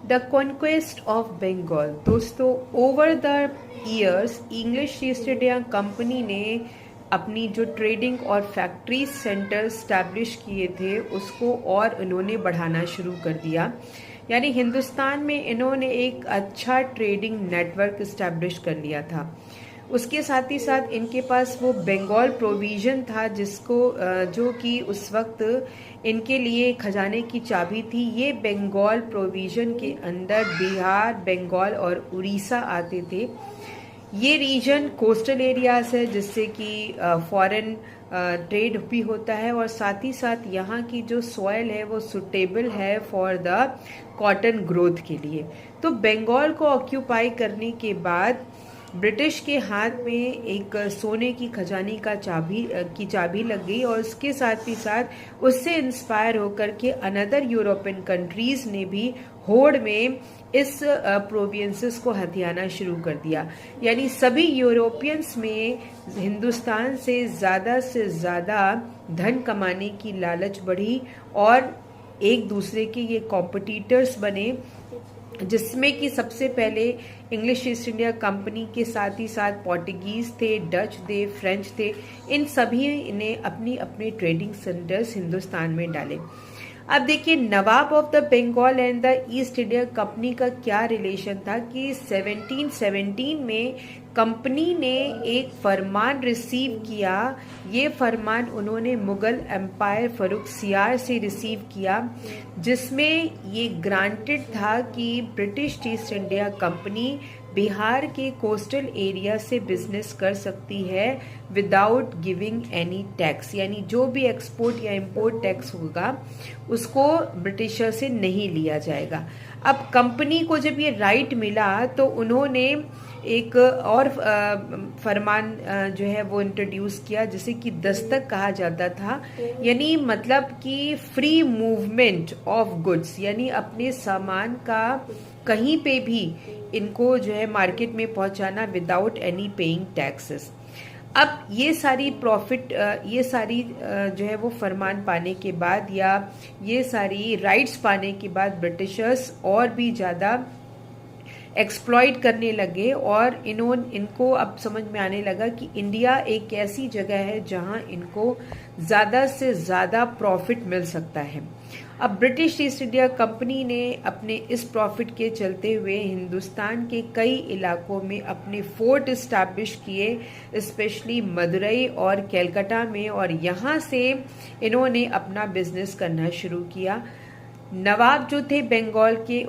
The conquest of Bengal. दोस्तों, over the years English East India Company ने अपनी जो ट्रेडिंग और फैक्ट्री सेंटर स्टैब्लिश किए थे उसको और इन्होंने बढ़ाना शुरू कर दिया। यानी हिंदुस्तान में इन्होंने एक अच्छा ट्रेडिंग नेटवर्क इस्टेब्लिश कर लिया था। उसके साथ ही साथ इनके पास वो बंगाल प्रोविजन था जिसको जो कि उस वक्त इनके लिए खजाने की चाबी थी। ये बंगाल प्रोविजन के अंदर बिहार, बंगाल और उड़ीसा आते थे। ये रीजन कोस्टल एरियाज है जिससे कि फॉरेन ट्रेड भी होता है और साथ ही साथ यहाँ की जो सॉयल है वो सुटेबल है फॉर द कॉटन ग्रोथ के लिए। तो बंगाल को ऑक्यूपाई करने के बाद ब्रिटिश के हाथ में एक सोने की खजाने का चाबी लग गई और उसके साथ ही साथ उससे इंस्पायर होकर के अनदर यूरोपियन कंट्रीज ने भी होड़ में इस प्रोविंसेस को हथियाना शुरू कर दिया। यानी सभी यूरोपियंस में हिंदुस्तान से ज़्यादा धन कमाने की लालच बढ़ी और एक दूसरे के ये कॉम्पिटिटर्स बने, जिसमें कि सबसे पहले इंग्लिश ईस्ट इंडिया कंपनी के साथ ही साथ पोर्टुगीज थे, डच थे, फ्रेंच थे। इन सभी ने अपनी अपने ट्रेडिंग सेंटर्स हिंदुस्तान में डाले। अब देखिए, nawab of the Bengal and the East India Company का क्या रिलेशन था कि 1717 में कंपनी ने एक फरमान रिसीव किया। ये फरमान उन्होंने मुगल एम्पायर फर्रुखसियार से रिसीव किया, जिसमें ये ग्रांटेड था कि British east India company Bihar के कोस्टल एरिया से बिजनेस कर सकती है विदाउट गिविंग एनी टैक्स। यानी जो भी एक्सपोर्ट या इंपोर्ट टैक्स होगा उसको ब्रिटिशर से नहीं लिया जाएगा। अब कंपनी को जब ये राइट मिला तो उन्होंने एक और फरमान जो है वो इंट्रोड्यूस किया जिसे कि दस्तक कहा जाता था। यानी मतलब कि फ्री मूवमेंट ऑफ गुड्स, यानी अपने सामान का कहीं पे भी इनको जो है मार्केट में पहुंचाना विदाउट एनी पेइंग टैक्सेस। अब ये सारी जो है वो फरमान पाने के बाद या ये सारी राइट्स पाने के बाद ब्रिटिशर्स और भी ज़्यादा एक्सप्लॉइट करने लगे और इनको अब समझ में आने लगा कि इंडिया एक ऐसी जगह है जहां इनको ज़्यादा से ज़्यादा प्रॉफिट मिल सकता है। अब ब्रिटिश ईस्ट इंडिया कंपनी ने अपने इस प्रॉफिट के चलते हुए हिंदुस्तान के कई इलाकों में अपने फोर्ट इस्टेब्लिश किए, स्पेशली मदुरई और कैलकाटा में, और यहाँ से इन्होंने अपना बिजनेस करना शुरू किया। नवाब जो थे बंगाल के